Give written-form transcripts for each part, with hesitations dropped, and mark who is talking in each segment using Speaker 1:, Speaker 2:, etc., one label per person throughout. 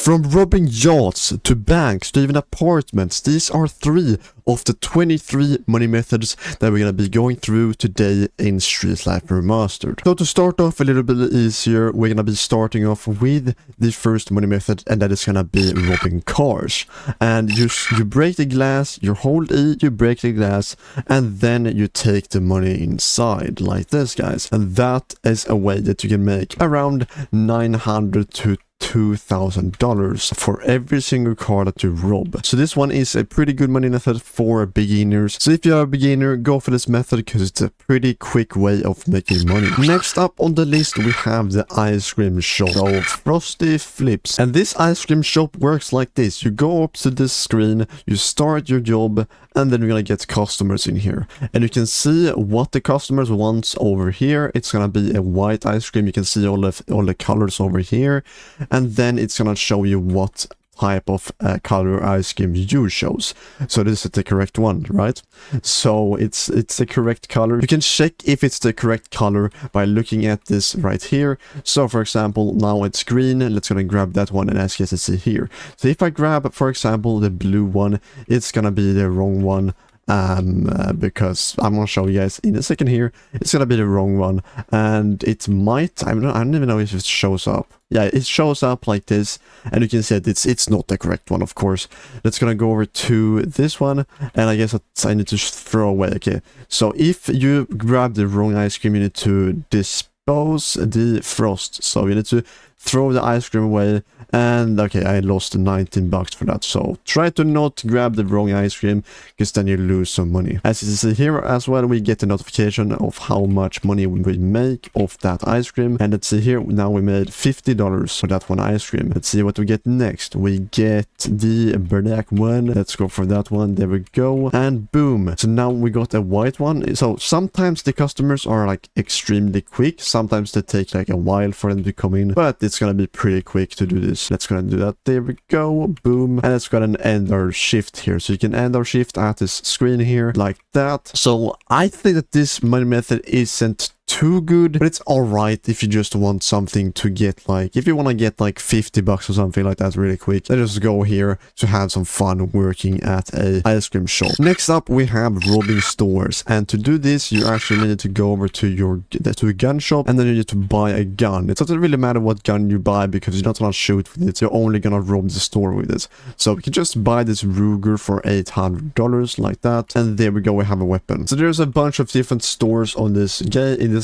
Speaker 1: From robbing yachts to banks to even apartments, these are 3 of the 23 money methods that we're gonna be going through today in Street Life Remastered. So to start off a little bit easier, we're gonna be starting off with the first money method, and that is gonna be robbing cars. And you break the glass, you hold E, you break the glass, and then you take the money inside, like this, guys. And that is a way that you can make around $900 to $2,000 for every single car that you rob. So this one is a pretty good money method for beginners. So if you're a beginner, go for this method because it's a pretty quick way of making money. Next up on the list, we have the ice cream shop. So Frosty Flips. And this ice cream shop works like this. You go up to this screen, you start your job, and then you're gonna get customers in here. And you can see what the customers want over here. It's gonna be a white ice cream. You can see all the colors over here. And then it's gonna show you what type of color ice cream you chose. So this is the correct one, right? So it's the correct color. You can check if it's the correct color by looking at this right here. So for example, now it's green. Let's gonna grab that one, and as you can see here. So if I grab, for example, the blue one, it's gonna be the wrong one. Because I'm gonna show you guys in a second here. It's gonna be the wrong one, and it might, I don't even know if it shows up. Yeah, it shows up like this, and you can see that it's not the correct one, of course. Let's gonna go over to this one, and I guess I need to throw away. Okay, so if you grab the wrong ice cream, you need to dispose the frost. So you need to throw the ice cream away. And okay, I lost 19 bucks for that. So try to not grab the wrong ice cream, because then you lose some money. As you see here as well, we get a notification of how much money we make off that ice cream. And let's see here, now we made $50 for that one ice cream. Let's see what we get next. We get the black one. Let's go for that one. There we go. And boom. So now we got a white one. So sometimes the customers are like extremely quick. Sometimes they take like a while for them to come in, but it's gonna be pretty quick to do this. Let's go and do that. There we go. Boom. And let's go and end our shift here. So you can end our shift at this screen here like that. So I think that this money method isn't too good, but it's alright if you just want something to get, like, if you want to get like 50 bucks or something like that really quick, then just go here to have some fun working at a ice cream shop. Next up, we have robbing stores, and to do this you actually need to go over to a gun shop, and then you need to buy a gun. It doesn't really matter what gun you buy, because you're not gonna shoot with it, you're only gonna rob the store with it. So we can just buy this Ruger for $800 like that, and there we go, we have a weapon. So there's a bunch of different stores on this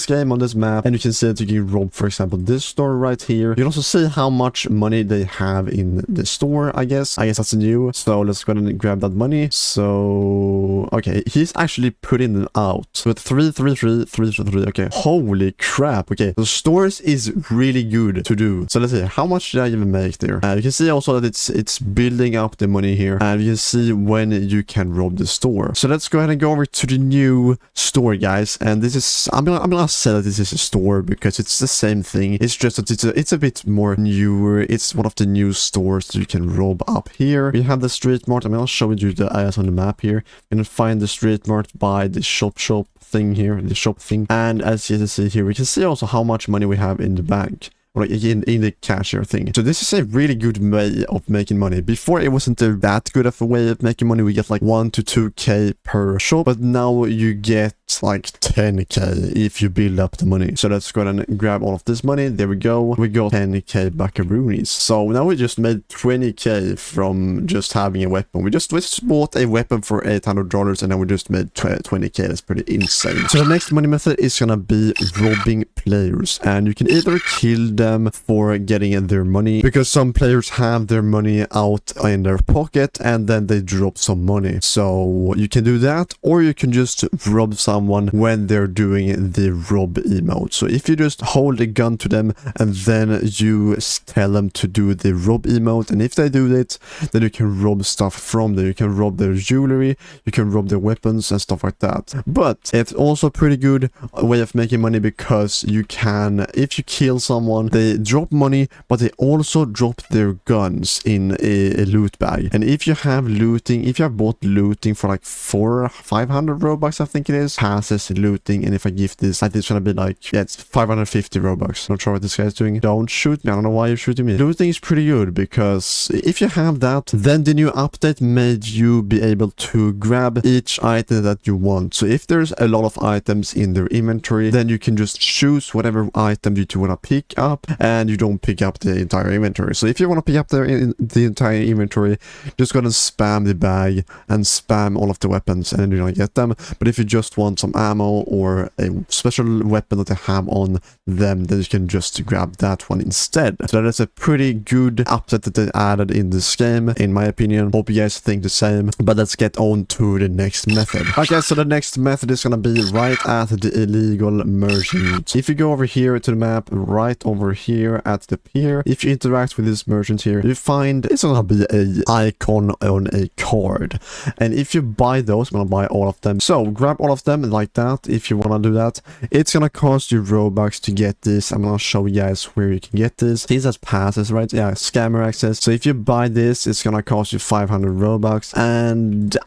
Speaker 1: game, on this map, and you can see that you can rob, for example, this store right here. You can also see how much money they have in the store. I guess that's new. So let's go ahead and grab that money. So okay, he's actually putting them out. So at 333. Okay, holy crap. Okay, the stores is really good to do. So let's see, how much did I even make there? You can see also that it's building up the money here, and you can see when you can rob the store. So let's go ahead and go over to the new store, guys. And this is, I'm gonna say that this is a store because it's the same thing. It's just that it's a bit more newer. It's one of the new stores that you can rob up here. We have the street mart. I'm gonna show you the areas on the map here. You can find the street mart by the shop thing here, the shop thing. And as you can see here, we can see also how much money we have in the bank, or in the cashier thing. So this is a really good way of making money. Before, it wasn't that good of a way of making money. We get like 1 to 2k per shop, but now you get like 10k if you build up the money. So let's go ahead and grab all of this money. There we go. We got 10k buckaroonies. So now we just made 20k from just having a weapon. We just bought a weapon for $800, and then we just made 20k. That's pretty insane. So the next money method is gonna be robbing players, and you can either kill them for getting their money, because some players have their money out in their pocket and then they drop some money. So you can do that, or you can just rob someone when they're doing the rob emote. So if you just hold a gun to them and then you tell them to do the rob emote, and if they do it, then you can rob stuff from them. You can rob their jewelry, you can rob their weapons and stuff like that. But it's also a pretty good way of making money, because you can, if you kill someone they drop money, but they also drop their guns in a loot bag. And if you have looting, if you have bought looting for like 500 Robux, I think it is, passes looting, and if I give this, I think it's gonna be like, yeah, it's 550 Robux. Not sure what this guy's doing. Don't shoot me. I don't know why you're shooting me. Looting is pretty good, because if you have that, then the new update made you be able to grab each item that you want. So if there's a lot of items in their inventory, then you can just choose whatever item you want to pick up, and you don't pick up the entire inventory. So if you want to pick up the entire inventory, just go and spam the bag and spam all of the weapons, and then you're gonna get them. But if you just want some ammo or a special weapon that they have on them, then you can just grab that one instead. So that is a pretty good update that they added in this game, in my opinion. Hope you guys think the same. But let's get on to the next method. Okay, so the next method is gonna be right at the illegal merchant. If you go over here to the map, right over here at the pier, if you interact with this merchant here, you find it's gonna be a icon on a card. And if you buy those, I'm gonna buy all of them. So grab all of them like that. If you wanna do that, it's gonna cost you Robux to get this. I'm gonna show you guys where you can get this. These as passes, right? Yeah, scammer access. So if you buy this, it's gonna cost you 500 Robux. And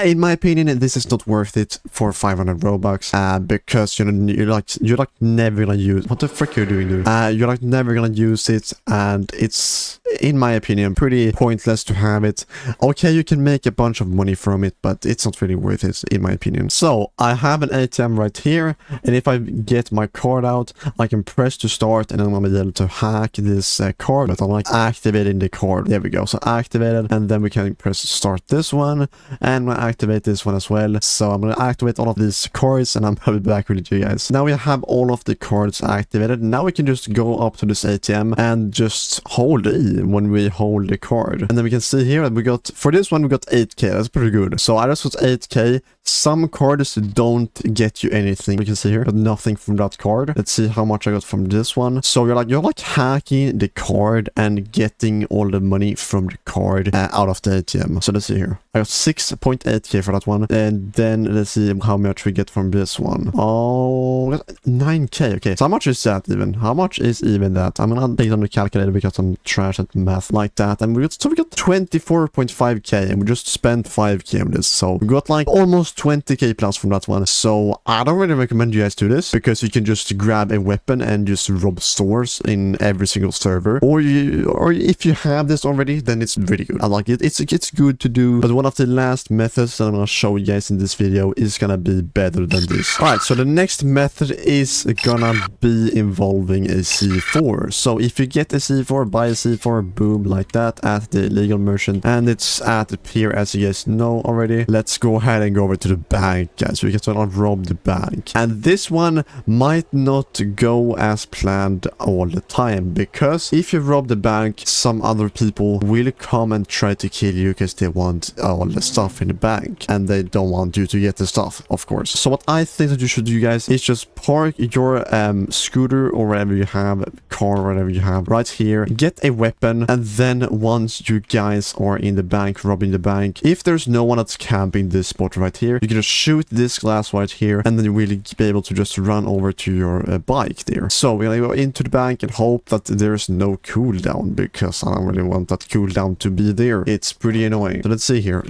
Speaker 1: in my opinion, this is not worth it for 500 Robux. Because you're like never gonna use. What the frick are you doing, dude? You're like never gonna use it, and it's, in my opinion, pretty pointless to have it. Okay, you can make a bunch of money from it, but it's not really worth it, in my opinion. So I have an ATM right here, and if I get my card out, I can press to start, and then I'm gonna be able to hack this card. But I'm like activating the card. There we go. So activated, and then we can press start this one, and I'm gonna activate this one as well. So I'm gonna activate all of these cards, and I'm gonna be back with you guys. Now we have all of the cards activated. Now we can just go up to this ATM and just hold E when we hold the card. And then we can see here that we got, for this one, we got 8k. That's pretty good. So I just got 8k. Some cards don't get you anything. We can see here, but nothing from that card. Let's see how much I got from this one. So you're like hacking the card and getting all the money from the card out of the ATM. So let's see here. I got 6.8k for that one. And then let's see how much we get from this one. Oh, 9k. Okay. So how much is that even? How much is even that? I'm gonna take it on the calculator because I'm trash at math like that. And we got 24.5k, and we just spent 5k on this. So we got like almost 20k plus from that one. So I don't really recommend you guys do this, because you can just grab a weapon and just rob stores in every single server. Or if you have this already, then it's really good. I like it. It's good to do. But one of the last methods that I'm gonna show you guys in this video is gonna be better than this. Alright, so the next method is gonna be involving a C4. So if you get a C4, buy a C4, boom, like that, at the illegal merchant, and it's at the pier, as you guys know already. Let's go ahead and go over to the bank, guys. We can rob the bank, and this one might not go as planned all the time, because if you rob the bank, some other people will come and try to kill you because they want all the stuff in the bank, and they don't want you to get the stuff, of course. So what I think that you should do, guys, is just park your scooter or whatever you have, car, whatever you have, right here, get a weapon, and then once you guys are in the bank, robbing the bank, if there's no one that's camping this spot right here, you can just shoot this glass right here, and then you will be able to just run over to your bike there. So we're gonna go into the bank and hope that there's no cooldown, because I don't really want that cooldown to be there. It's pretty annoying. So let's see here.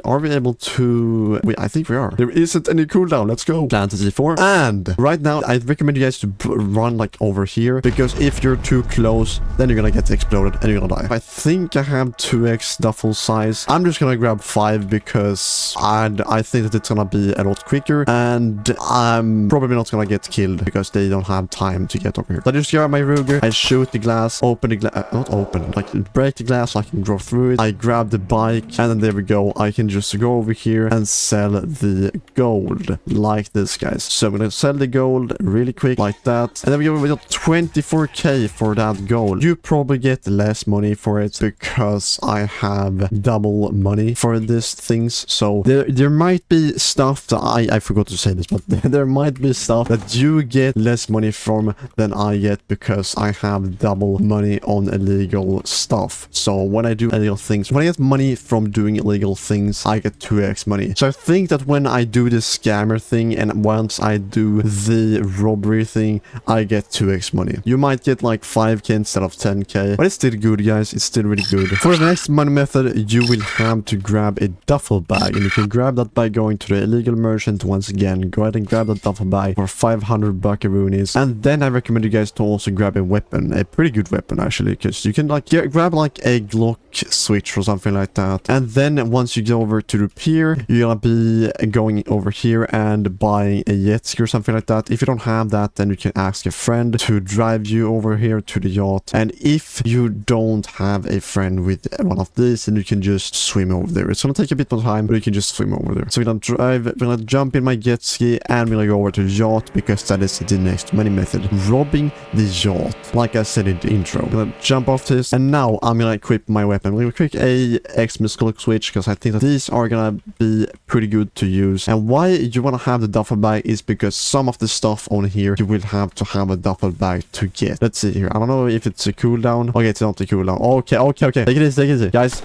Speaker 1: Are we able to... I think we are. There isn't any cooldown. Let's go. Plant C4. And right now, I recommend you guys to run like over here, because if you're too close, then you're gonna get exploded and you're gonna die. I think I have 2x duffel size. I'm just gonna grab 5 because I think that it's gonna be a lot quicker, and I'm probably not gonna get killed because they don't have time to get over here. So I just grab my Ruger, I shoot the glass, open the glass, not open, like break the glass so I can go through it. I grab the bike, and then there we go. I can just go over here and sell the gold like this, guys. So I'm gonna sell the gold really quick like that, and then we got 24k for that gold. You probably get less money for it because I have double money for these things. So there might be stuff that I forgot to say this, but there might be stuff that you get less money from than I get, because I have double money on illegal stuff. So So when I do illegal things, when I get money from doing illegal things, I get 2x money. So I think that when I do the scammer thing and once I do the robbery thing, I get 2x money. You might get like 5k instead of 10k, but it's still good, guys. It's still really good. For the next money method, you will have to grab a duffel bag, and you can grab that by going to the illegal merchant once again. Go ahead and grab that duffel bag for 500 buckaroonies, and then I recommend you guys to also grab a weapon, a pretty good weapon actually, because you can like grab like a Glock switch or something like that. And then once you go over to the pier, you're gonna be going over here and buying a jet ski or something like that. If you don't have that, then you can ask a friend to drive you over here to the yacht. And if you don't have a friend with one of these, then you can just swim over there. It's gonna take a bit more time, but you can just swim over there. So we're gonna drive, we're gonna jump in my jet ski, and we're gonna go over to the yacht because that is the next money method, robbing the yacht. Like I said in the intro, I'm gonna jump off this, and now I'm gonna equip my weapon. I'm gonna equip a Xmas Glock switch because I think that these are gonna be pretty good to use. And why you wanna have the duffel bag is because some of the stuff on here you will have to have a duffel bag to get. Let's see here. I don't know if it's a cooldown. Okay, it's not a cooldown. Okay. Take it easy. Guys.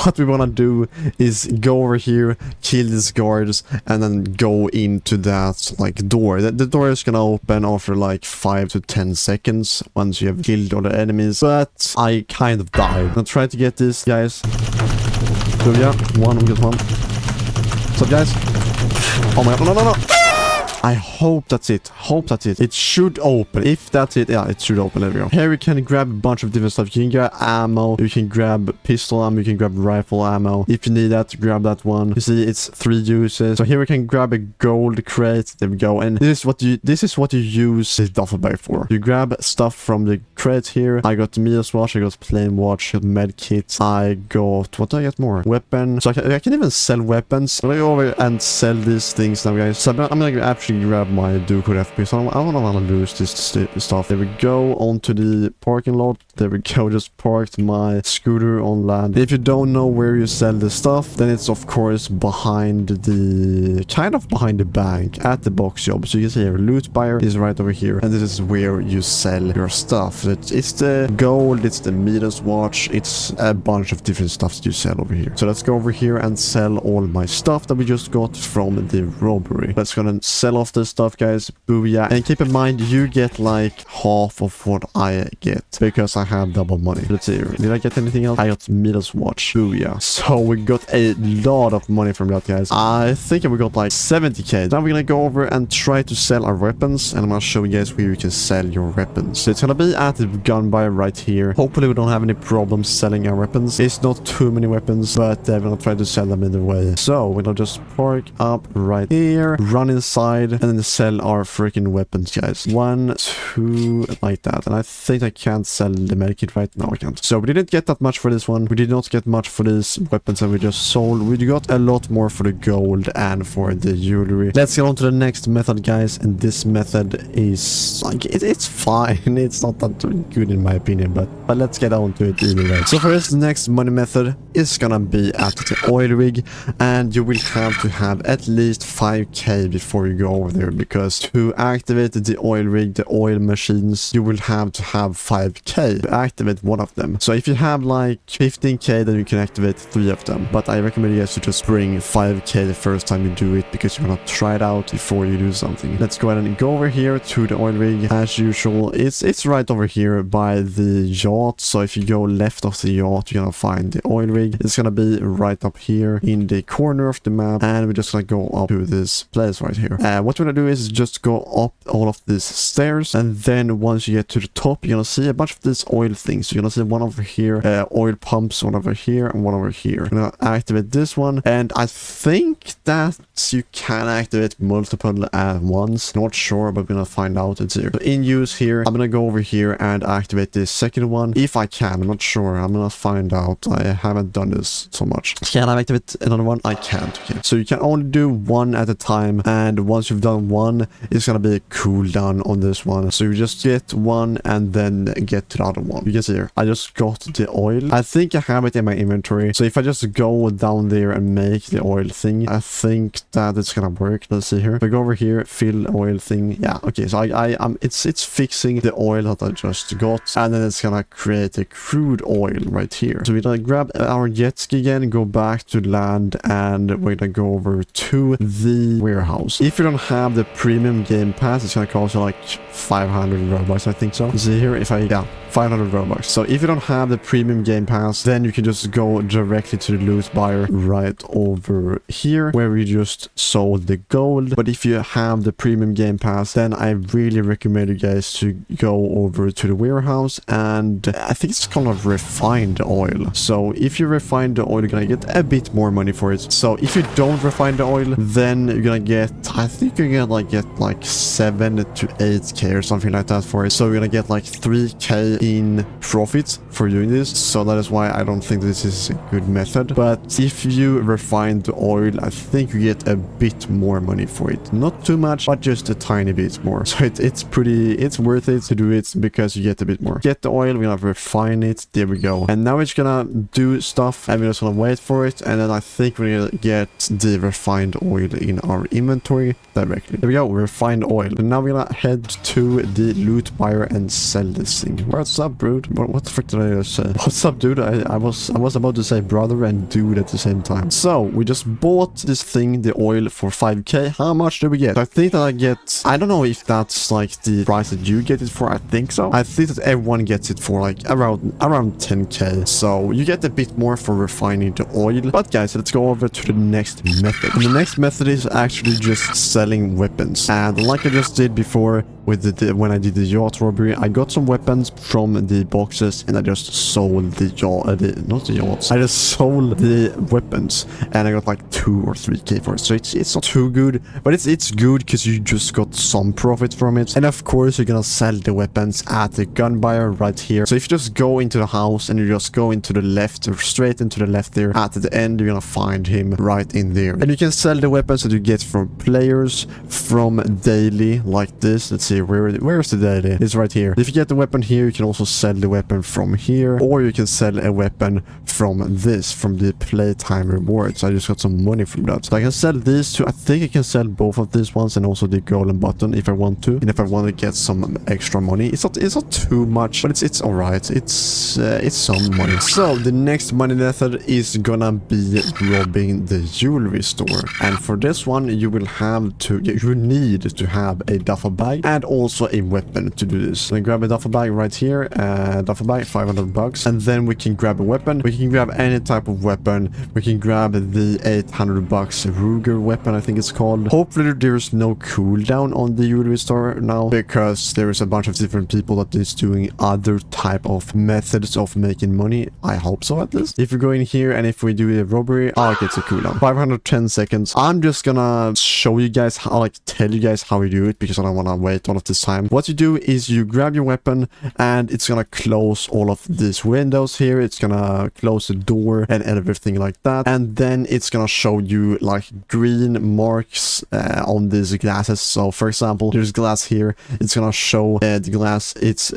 Speaker 1: What we want to do is go over here, kill these guards, and then go into that like door. The door is gonna open after like 5 to 10 seconds once you have killed all the enemies. But I kind of died. I'll try to get this, guys. So yeah, we get one. What's up, guys? Oh my god, no. I hope that's it. It should open. If that's it, yeah, it should open. There we go. Here you can grab a bunch of different stuff. You can grab ammo. You can grab pistol ammo. You can grab rifle ammo. If you need that, grab that one. You see, it's 3 uses. So here we can grab a gold crate. There we go. And this is what you use the duffel bag for. You grab stuff from the crate here. I got the Mia's watch. I got plain watch. I got med kits. I got, what do I get more? Weapon. So I can even sell weapons. I'm gonna go over and sell these things now, guys. So I'm gonna actually grab my Duke with FPS. I don't want to lose this stuff. There we go, onto the parking lot. There we go, just parked my scooter on land. If you don't know where you sell the stuff, then it's of course behind the bank at the box shop. So you can see here, loot buyer is right over here, and this is where you sell your stuff. It's the gold, it's the Midas watch, it's a bunch of different stuff that you sell over here. So let's go over here and sell all my stuff that we just got from the robbery. Let's go and sell off this stuff, guys. Booyah. And keep in mind, you get like half of what I get because I have double money. Let's see here. Did I get anything else? I got Midas watch. Booyah. So we got a lot of money from that, guys. I think we got like 70k. Now we're gonna go over and try to sell our weapons, and I'm gonna show you guys where you can sell your weapons. So it's gonna be at the gun buyer right here. Hopefully we don't have any problems selling our weapons. It's not too many weapons, but we're gonna try to sell them either way. So we're gonna just park up right here, run inside, and then sell our freaking weapons, guys. 1, 2, like that. And I think I can't sell the medkit right now. I can't. So we didn't get that much for this one. We did not get much for these weapons that we just sold. We got a lot more for the gold and for the jewelry. Let's get on to the next method, guys. And this method is like it's fine. It's not that good in my opinion, but let's get on to it either way. So first, the next money method is gonna be at the oil rig, and you will have to have at least 5k before you go over there, because to activate the oil rig, the oil machines, you will have to have 5k to activate one of them. So if you have like 15k, then you can activate 3 of them. But I recommend you guys to just bring 5k the first time you do it, because you want to try it out before you do something. Let's go ahead and go over here to the oil rig. As usual, it's right over here by the yacht. So if you go left of the yacht, you're gonna find the oil rig. It's gonna be right up here in the corner of the map, and we're just gonna go up to this place right here. What we're gonna do is just go up all of these stairs, and then once you get to the top, you're gonna see a bunch of these oil things. You're gonna see one over here, oil pumps, one over here, and one over here. I'm gonna activate this one, and I think that you can activate multiple at once. Not sure, but we're gonna find out. It's here. So in use here, I'm gonna go over here and activate this second one if I can. I'm not sure. I'm gonna find out. I haven't done this so much. Can I activate another one? I can't. Okay. So you can only do one at a time, and once you've done one, it's gonna be a cooldown on this one. So you just get one and then get to the other one. You can see here, I just got the oil. I think I have it in my inventory. So if I just go down there and make the oil thing, I think that it's gonna work. Let's see here. If I go over here, fill oil thing. Yeah, okay. So it's fixing the oil that I just just got, and then it's gonna create a crude oil right here. So we're gonna grab our jet ski again, go back to land, and we're gonna go over to the warehouse. If you don't have the premium game pass, it's gonna cost you like 500 Robux, I think so. See here, if I, yeah, 500 Robux. So if you don't have the premium game pass, then you can just go directly to the loot buyer right over here where we just sold the gold. But if you have the premium game pass, then I really recommend you guys to go over to the warehouse, and I think it's gonna refine the oil. So if you refine the oil, you're gonna get a bit more money for it. So if you don't refine the oil, then you're gonna get, I think you're gonna get like 7 to 8k or something like that for it. So you're gonna get like 3k in profit for doing this. So that is why I don't think this is a good method. But if you refine the oil, I think you get a bit more money for it. Not too much, but just a tiny bit more. So it's worth it to do it because you get a bit more. Get the oil, we're gonna refine it. There we go. And now it's gonna do stuff, and we're just gonna wait for it. And then I think we're gonna get the refined oil in our inventory directly. There we go, refined oil. And now we're gonna head to the loot buyer and sell this thing. What's up, dude? What the frick did I just say? What's up, dude? I was about to say brother and dude at the same time. So we just bought this thing, the oil, for 5k. How much do we get? I think that I get, I don't know if that's like the price that you get it for. I think so. I think that everyone gets it for like around 10k. So you get a bit more for refining the oil. But guys, let's go over to the next method. And the next method is actually just selling weapons. And like I just did before with when I did the yacht robbery, I got some weapons from the boxes and I just sold the yacht, not the yachts. I just sold the weapons and I got like 2 or 3k for it. So it's not too good, but it's good because you just got some profit from it. And of course, you're gonna sell the weapons at the gun buyer right here. So if you just go into the house and you just go into the left or straight into the left there, at the end, you're gonna find him right in there. And you can sell the weapons that you get from players, from daily like this. Let's see, where's the daily? It's right here. If you get the weapon here, you can also sell the weapon from here, or you can sell a weapon from this, from the playtime rewards. I just got some money from that. So I can sell these two. I think I can sell both of these ones and also the golden button if I want to. And if I want to get some extra money, it's not too much, but it's all right. It's some money. So the next money method is gonna be robbing the jewelry store. And for this one, you need to have a duffel bag and also a weapon to do this. So grab a duffel bag right here, duffel bag, 500 bucks, and then we can grab a weapon. We can grab any type of weapon. We can grab the 800 bucks Ruger weapon, I think it's called. Hopefully there's no cooldown on the jewelry store now, because there is a bunch of different people that is doing other type of methods of making money. I hope so, at least. If we go in here and if we do a robbery, okay, it's a cooldown, 510 seconds. I'm just gonna show you guys how, like, tell you guys how we do it, because I don't want to wait all of this time. What you do is you grab your weapon and it's gonna close all of these windows here. It's gonna close the door and everything like that, and then it's gonna show you like green marks on these glasses. So for example, there's glass here. It's gonna show the glass. It's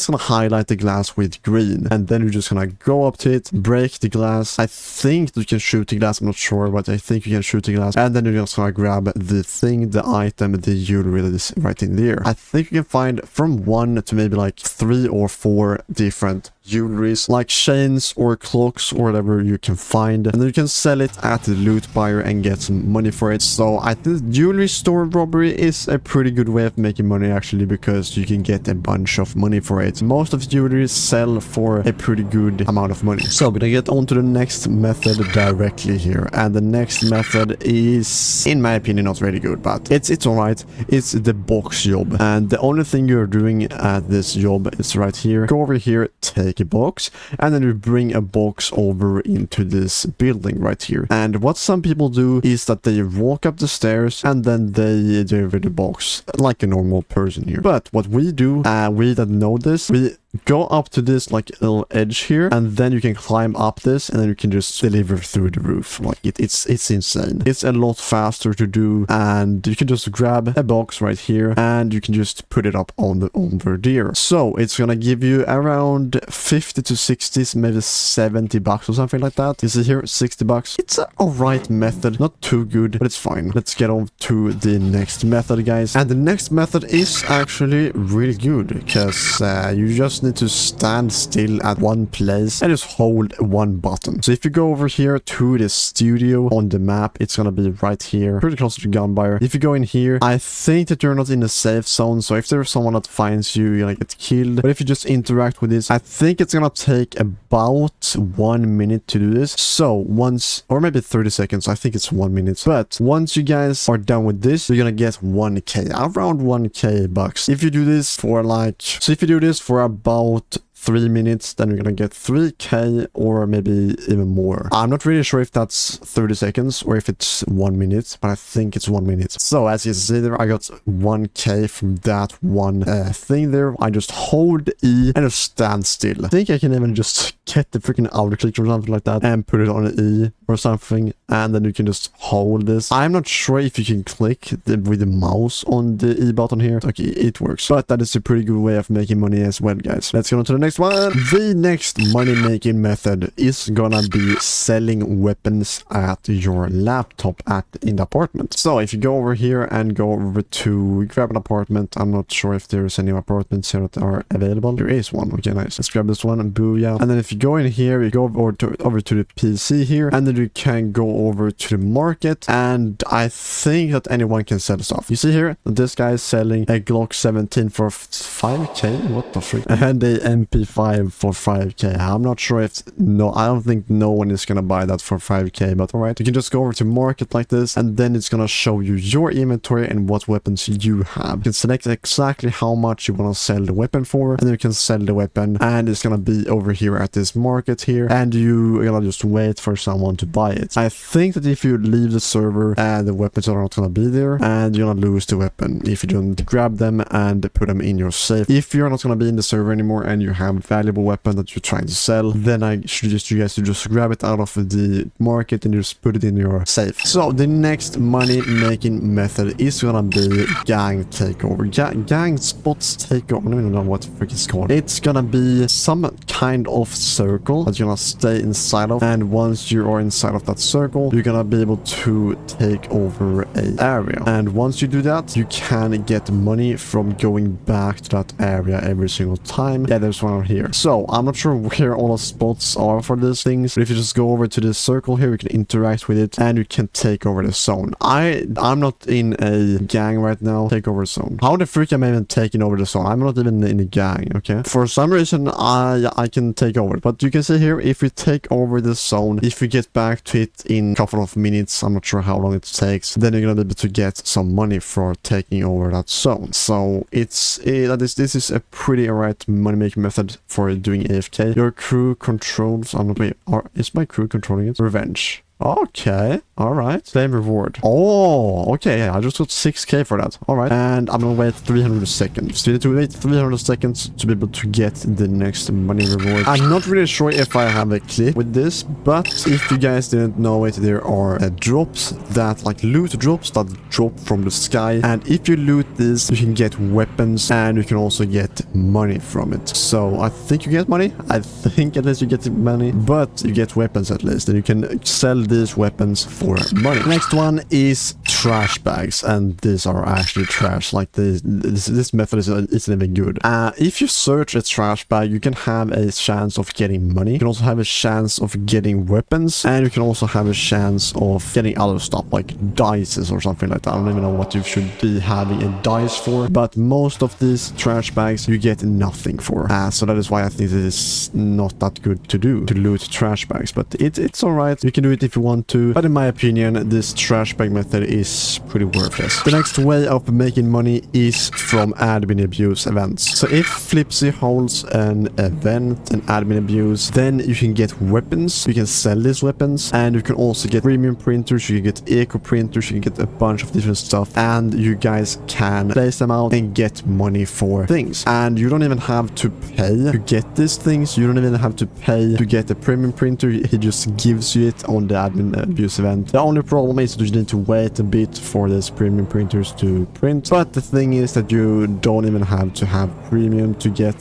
Speaker 1: gonna highlight the glass with green, and then you're just gonna go up to it, break the glass. I think you can shoot the glass. I'm not sure, but I think you can shoot the glass, and then you're just gonna grab the thing, the item, the jewelry that is right in there. I think you can find from 1 to maybe like 3 or 4 different jewelries, like chains or clocks or whatever you can find, and then you can sell it at the loot buyer and get some money for it. So I think jewelry store robbery is a pretty good way of making money, actually, because you can get a bunch of money for it. Most of the jewelry sell for a pretty good amount of money. So we're gonna get on to the next method directly here, and the next method is, in my opinion, not really good, but it's all right. It's the box job, and the only thing you're doing at this job is right here. Go over here, take a box, and then you bring a box over into this building right here. And what some people do is that they walk up the stairs and then they deliver the box like a normal person here. But what we do, we that know this, we go up to this like little edge here, and then you can climb up this, and then you can just deliver through the roof. Like it's insane. It's a lot faster to do, and you can just grab a box right here, and you can just put it up on the over there. So it's gonna give you around 50 to 60, maybe 70 bucks or something like that. You see here, 60 bucks. It's a alright method, not too good, but it's fine. Let's get on to the next method, guys. And the next method is actually really good, because you just need to stand still at one place and just hold one button. So if you go over here to the studio on the map, it's gonna be right here, pretty close to the gunfire. If you go in here, I think that you're not in the safe zone, so if there's someone that finds you, you're gonna get killed. But if you just interact with this, I think it's gonna take about 1 minute to do this. So once, or maybe 30 seconds, I think it's 1 minute. But once you guys are done with this, you're gonna get 1k, around 1k bucks. If you do this for like, so if you do this for about 3 minutes, then you're gonna get 3k or maybe even more. I'm not really sure if that's 30 seconds or if it's 1 minute, but I think it's 1 minute. So as you see there, I got 1k from that one thing there. I just hold E and just stand still. I think I can even just get the freaking auto click or something like that and put it on an E or something, and then you can just hold this. I'm not sure if you can click with the mouse on the E button here. Okay, it works, but that is a pretty good way of making money as well, guys. Let's go on to the next one. The next money making method is gonna be selling weapons at your laptop in the apartment. So if you go over here and go over to grab an apartment, I'm not sure if there's any apartments here that are available. There is one. Okay, nice. Let's grab this one and booyah. And then if you go in here, you go over to the PC here, and then you can go over to the market, and I think that anyone can sell stuff. You see here that this guy is selling a Glock 17 for 5k. What the frick? And a MP5 for 5k. I'm not sure if I don't think no one is gonna buy that for 5k, but alright. You can just go over to market like this, and then it's gonna show you your inventory and what weapons you have. You can select exactly how much you want to sell the weapon for, and then you can sell the weapon, and it's gonna be over here at this market here, and you're gonna just wait for someone to buy it. I think that if you leave the server, the weapons are not gonna be there, and you're gonna lose the weapon if you don't grab them and put them in your safe. If you're not gonna be in the server anymore and you have a valuable weapon that you're trying to sell, then I suggest you guys to just grab it out of the market and just put it in your safe. So the next money making method is gonna be gang takeover. Gang spots takeover. I don't even know what the frick it's called. It's gonna be some kind of circle that you're gonna stay inside of, and once you are inside of that circle, you're gonna be able to take over a area, and once you do that, you can get money from going back to that area every single time. Yeah, there's one here. So I'm not sure where all the spots are for these things, but if you just go over to this circle here, you can interact with it and you can take over the zone. I'm not in a gang right now. Take over the zone. How the freak am I even taking over the zone? I'm not even in a gang. Okay, for some reason I can take over it, but you can see here, if we take over the zone, if we get back to it in a couple of minutes, I'm not sure how long it takes, then you're gonna be able to get some money for taking over that zone. So this is a pretty alright money making method for doing AFK. Your crew controls. I'm not. Wait, is my crew controlling it? Revenge. Okay, alright. Claim reward. Oh, okay, yeah, I just got 6k for that. Alright, and I'm gonna wait 300 seconds. So you need to wait 300 seconds to be able to get the next money reward. I'm not really sure if I have a clip with this, but if you guys didn't know it, there are drops that, like loot drops that drop from the sky, and if you loot this, you can get weapons, and you can also get money from it. So I think you get money. I think at least you get money, but you get weapons at least, and you can sell these weapons for money. Next one is trash bags, and these are actually trash. Like this method isn't even good. If you search a trash bag, you can have a chance of getting money. You can also have a chance of getting weapons, and you can also have a chance of getting other stuff like dices or something like that. I don't even know what you should be having a dice for, but most of these trash bags you get nothing for. So that is why I think this is not that good to do, to loot trash bags, but it's alright. You can do it if if you want to, but in my opinion, this trash bag method is pretty worthless. The next way of making money is from admin abuse events. So if Flipsy holds an event, an admin abuse, then you can get weapons, you can sell these weapons, and you can also get premium printers, you can get eco printers, you can get a bunch of different stuff, and you guys can place them out and get money for things. And you don't even have to pay to get these things, you don't even have to pay to get a premium printer, he just gives you it on the admin abuse event. The only problem is that you need to wait a bit for these premium printers to print, but the thing is that you don't even have to have premium to get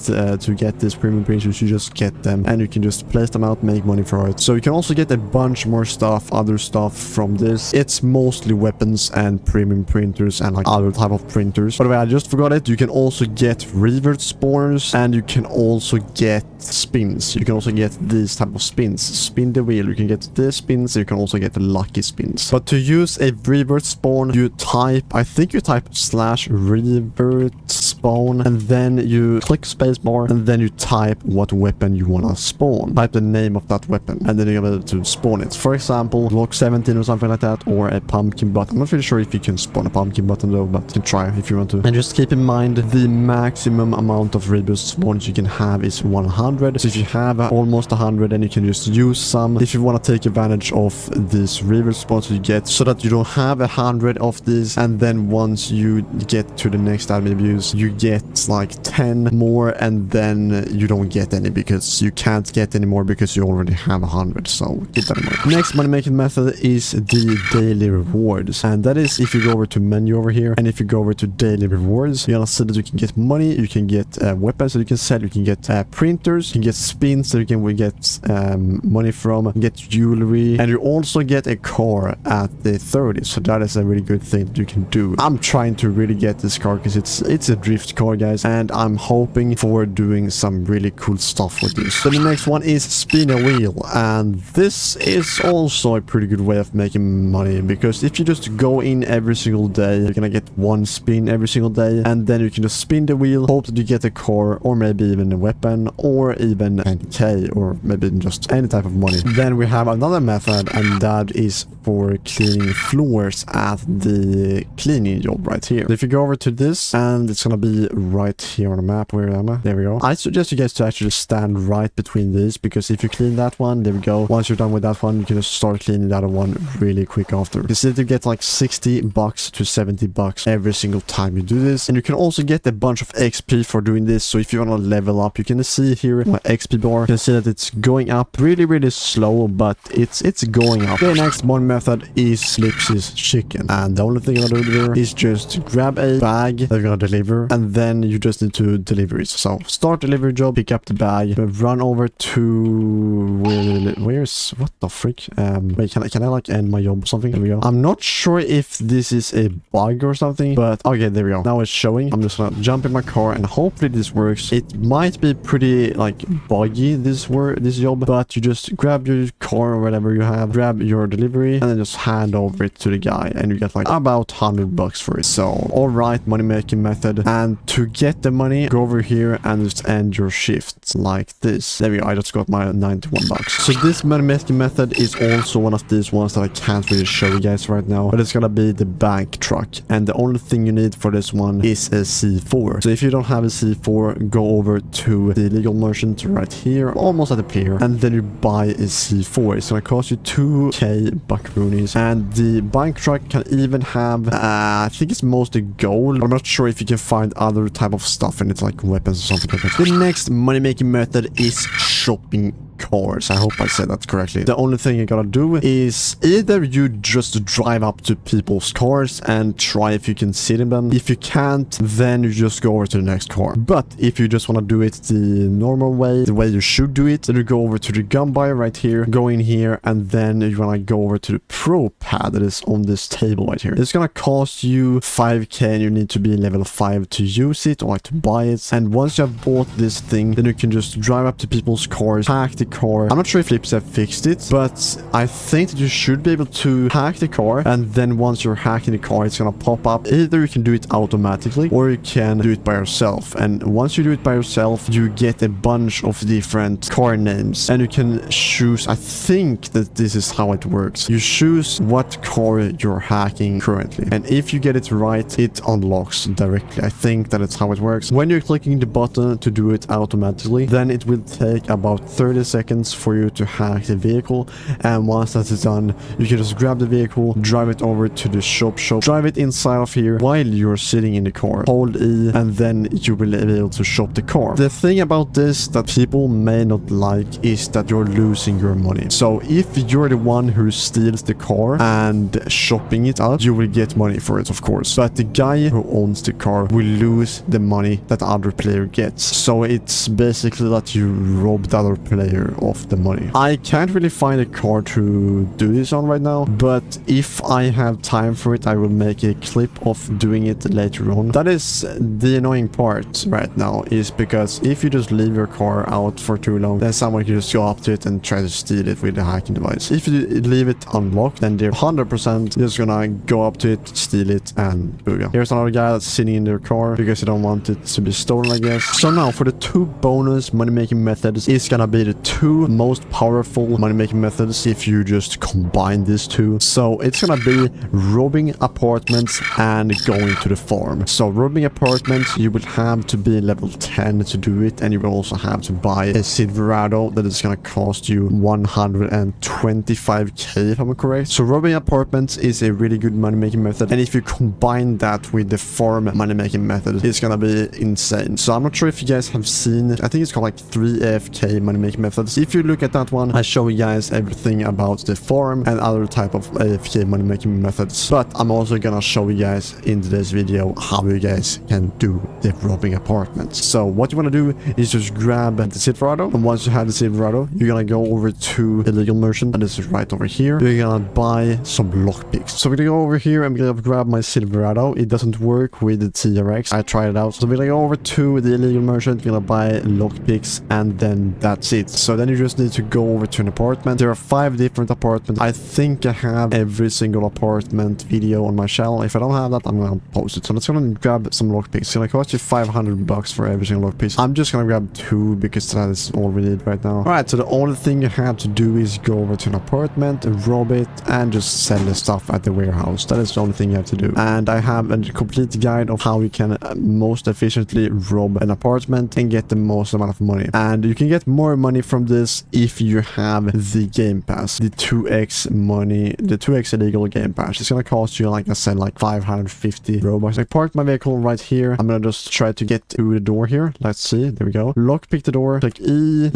Speaker 1: these premium printers, you just get them and you can just place them out, make money for it. So you can also get a bunch more stuff, other stuff from this. It's mostly weapons and premium printers and like other type of printers. By the way, I just forgot it, you can also get revert spawners and you can also get spins. You can also get these type of spins. Spin the wheel, you can get these spins, you can also get the lucky spins. But to use a revert spawn, you type, I think you type /revert spawn, and then you click spacebar, and then you type what weapon you want to spawn. Type the name of that weapon, and then you're able to spawn it. For example, Glock 17 or something like that, or a pumpkin button. I'm not really sure if you can spawn a pumpkin button though, but you can try if you want to. And just keep in mind, the maximum amount of revert spawns you can have is 100. So if you have almost 100, then you can just use some. If you want to take advantage of these revert spawns you get, so that you don't have 100 of these, and then once you get to the next admin abuse, you get like 10 more, and then you don't get any because you can't get any more because you already have 100. So keep that in mind. Next money making method is the daily rewards, and that is if you go over to menu over here, and if you go over to daily rewards, you're gonna see that you can get money, you can get weapons that you can sell, you can get printers, you can get spins that you can get money from, get jewelry, and you also get a car at the 30. So that is a really good thing that you can do. I'm trying to really get this car because it's a drift car, guys, and I'm hoping for doing some really cool stuff with this. So the next one is spin a wheel, and this is also a pretty good way of making money, because if you just go in every single day, you're gonna get one spin every single day, and then you can just spin the wheel, hope that you get a car, or maybe even a weapon, or even an K, or maybe just any type of money. Then we have another method, and that is for cleaning floors at the cleaning job right here. So if you go over to this, and it's gonna be right here on the map. Where am I? There we go. I suggest you guys to actually stand right between these, because if you clean that one, there we go. Once you're done with that one, you can just start cleaning the other one really quick after. You see that you get like 60 bucks to 70 bucks every single time you do this, and you can also get a bunch of XP for doing this. So if you want to level up, you can see here my XP bar. You can see that it's going up really slow, but it's going up. The next one method is Flipsy's chicken, and the only thing you're gonna do here is just grab a bag that you're gonna deliver, and then you just need to deliver it. So start delivery job, pick up the bag, run over to where's what the frick? Wait, can I like end my job or something? There we go. I'm not sure if this is a bug or something, but okay, there we go. Now it's showing. I'm just gonna jump in my car and hopefully this works. It might be pretty like buggy this job, but you just grab your car or whatever you have, grab your delivery, and then just hand over it to the guy, and you get like about 100 bucks for it. So all right, money making method. And to get the money, go over here and just end your shift like this. There we go. I just got my 91 bucks. So this money making method is also one of these ones that I can't really show you guys right now, but it's gonna be the bank truck, and the only thing you need for this one is a C4. So if you don't have a C4, go over to the legal merchant right here, almost at the pier, and then you buy a C4. It's gonna cost you 2k buckaroonies, and the bank truck can even have I think it's mostly gold. I'm not sure if you can find other type of stuff in it, like weapons or something like that. The next money making method is shopping cars. I hope I said that correctly. The only thing you gotta do is either you just drive up to people's cars and try if you can sit in them. If you can't, then you just go over to the next car. But if you just want to do it the normal way, the way you should do it, then you go over to the gun buy right here, go in here, and then you want to go over to the pro pad that is on this table right here. It's gonna cost you 5k, and you need to be level 5 to use it or like to buy it. And once you have bought this thing, then you can just drive up to people's cars, pack the car. I'm not sure if Flips have fixed it, but I think that you should be able to hack the car, and then once you're hacking the car, it's gonna pop up. Either you can do it automatically or you can do it by yourself, and once you do it by yourself, you get a bunch of different car names, and you can choose. I think that this is how it works. You choose what car you're hacking currently, and if you get it right, it unlocks directly. I think that is how it works. When you're clicking the button to do it automatically, then it will take about 30 seconds for you to hack the vehicle, and once that is done, you can just grab the vehicle, drive it over to the shop, drive it inside of here while you're sitting in the car, hold E, and then you will be able to shop the car. The thing about this that people may not like is that you're losing your money. So if you're the one who steals the car and shopping it out, you will get money for it, of course, but the guy who owns the car will lose the money that the other player gets. So it's basically that you rob the other player of the money. I can't really find a car to do this on right now, but if I have time for it, I will make a clip of doing it later on. That is the annoying part right now, is because if you just leave your car out for too long, then someone can just go up to it and try to steal it with the hacking device. If you leave it unlocked, then they're 100% just gonna go up to it, steal it, and booyah. Here's another guy that's sitting in their car because they don't want it to be stolen, I guess. So now for the two bonus money-making methods, it's gonna be the two most powerful money-making methods if you just combine these two. So it's gonna be robbing apartments and going to the farm. So robbing apartments, you will have to be level 10 to do it, and you will also have to buy a Silverado that is gonna cost you 125k if I'm correct. So robbing apartments is a really good money-making method, and if you combine that with the farm money-making method, it's gonna be insane. So I'm not sure if you guys have seen it. I think it's called like 3 AFK money-making methods. If you look at that one, I show you guys everything about the farm and other type of AFK money-making methods, but I'm also gonna show you guys in today's video how you guys can do the robbing apartments. So what you want to do is just grab the Silverado, and once you have the Silverado, you're gonna go over to illegal merchant, and this is right over here. You're gonna buy some lockpicks. So we're gonna go over here and we're gonna grab my Silverado. It doesn't work with the TRX. I tried it out. So we're gonna go over to the illegal merchant, we're gonna buy lockpicks, and then that's it. So then you just need to go over to an apartment. There are 5 different apartments. I think I have every single apartment video on my channel. If I don't have that, I'm gonna post it. So let's go and grab some lockpicks. It's gonna cost you 500 bucks for every single lockpick. I'm just gonna grab 2 because that is all we need right now. Alright, so the only thing you have to do is go over to an apartment, rob it, and just sell the stuff at the warehouse. That is the only thing you have to do. And I have a complete guide of how you can most efficiently rob an apartment and get the most amount of money. And you can get more money from this if you have the game pass, the 2x money, the 2x illegal game pass. It's gonna cost you, like I said, like 550 Robux. I parked my vehicle right here. I'm gonna just try to get through the door here. Let's see. There we go. Lockpick the door. Click E,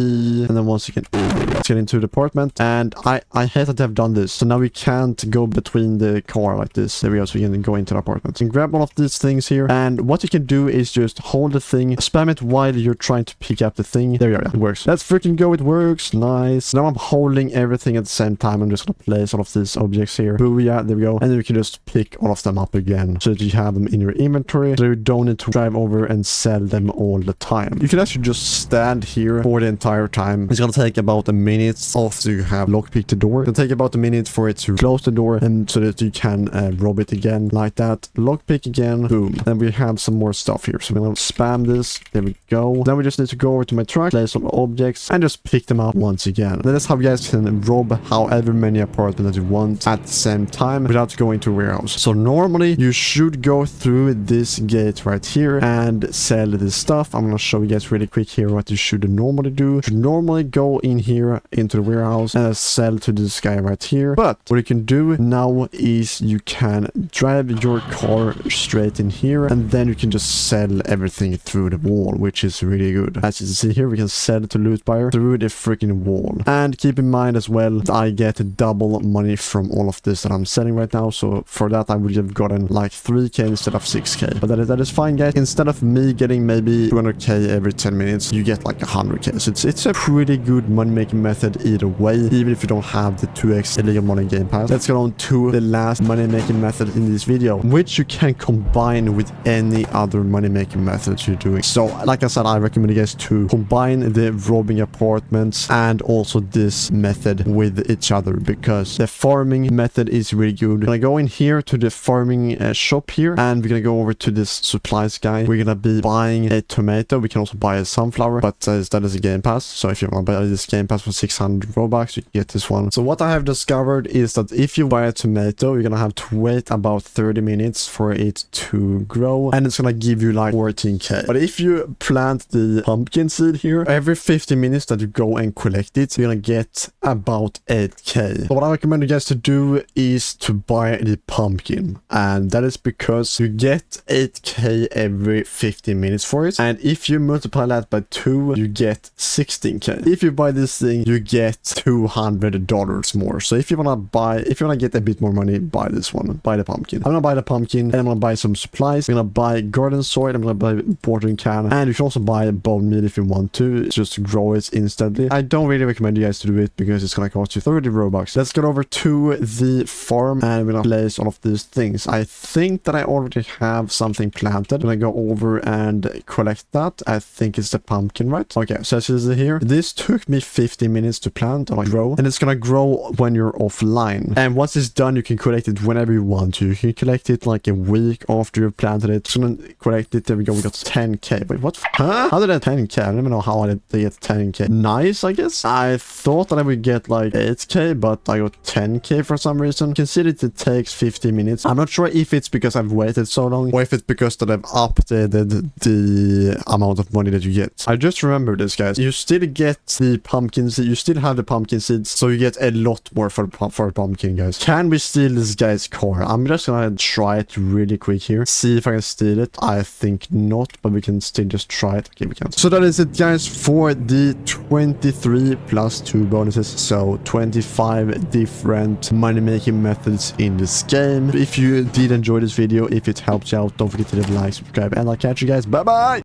Speaker 1: and then once again, let's get into the apartment. And I hate that they've done this. So now we can't go between the car like this. There we go. So we can go into the apartment. You can grab all of these things here. And what you can do is just hold the thing, spam it while you're trying to pick up the thing. There you go. Yeah, it works. Let's freaking go. It works. Nice. Now I'm holding everything at the same time. I'm just gonna place all of these objects here. Booyah. There we go. And then you can just pick all of them up again so that you have them in your inventory, so you don't need to drive over and sell them all the time. You can actually just stand here for the entire time. It's gonna take about a minute after you have lockpicked the door. It'll take about a minute for it to close the door, and so that you can rob it again like that. Lockpick again. Boom. Then we have some more stuff here. So we're gonna spam this. There we go. Then we just need to go over to my truck, place some objects, and just pick them up once again. Then that's how you guys can rob however many apartments that you want at the same time without going to a warehouse. So normally you should go through this gate right here and sell this stuff. I'm gonna show you guys really quick here what you should normally do. You should normally go in here into the warehouse and sell to this guy right here. But what you can do now is you can drive your car straight in here, and then you can just sell everything through the wall, which is really good. As you can see here, we can sell to loot buyer through the freaking wall. And keep in mind as well that I get double money from all of this that I'm selling right now. So for that I would have gotten like 3k instead of 6k. But that is fine, guys. Instead of me getting maybe 200k every 10 minutes, you get like 100k. So it's a pretty good money-making method either way, even if you don't have the 2x illegal money game pass. Let's go on to the last money-making method in this video, which you can combine with any other money-making methods you're doing. So like I said, I recommend you guys to combine the robbing apartment apartments and also this method with each other, because the farming method is really good. We're gonna go in here to the farming shop here, and we're gonna go over to this supplies guy. We're gonna be buying a tomato. We can also buy a sunflower, but that is a game pass. So if you want to buy this game pass for 600 Robux, you can get this one. So what I have discovered is that if you buy a tomato, you're gonna have to wait about 30 minutes for it to grow, and it's gonna give you like 14k. But if you plant the pumpkin seed here, every 50 minutes that you go and collect it, you're gonna get about 8k. So what I recommend you guys to do is to buy the pumpkin, and that is because you get 8k every 15 minutes for it, and if you multiply that by 2, you get 16k. If you buy this thing, you get $200 more. So if you wanna get a bit more money, buy this one, buy the pumpkin. I'm gonna buy the pumpkin, and I'm gonna buy some supplies. I'm gonna buy garden soil, I'm gonna buy watering can, and you can also buy bone meal if you want to, just grow it instantly. I don't really recommend you guys to do it because it's gonna cost you 30 Robux. Let's get over to the farm, and we're gonna place all of these things. I think that I already have something planted. I'm gonna go over and collect that. I think it's the pumpkin, right? Okay, so as you see here, this took me 50 minutes to plant or grow, and it's gonna grow when you're offline. And once it's done, you can collect it whenever you want to. You can collect it like a week after you've planted it. So then collect it. There we go. We got 10k. Wait, what? Huh? How did I 10k? I don't even know how I did get 10k. Nice, I guess. I thought that I would get like 8k, but I got 10k for some reason. You can see that it takes 50 minutes. I'm not sure if it's because I've waited so long, or if it's because that I've updated the amount of money that you get. I just remember this, guys. You still get the pumpkin seed. You still have the pumpkin seeds, so you get a lot more for a pumpkin, guys. Can we steal this guy's car? I'm just gonna try it really quick here. See if I can steal it. I think not, but we can still just try it. Okay, we can. So that is it, guys, for the 23 plus 2 bonuses. So 25 different money-making methods in this game. If you did enjoy this video, if it helped you out, don't forget to leave a like, subscribe, and I'll catch you guys. Bye-bye!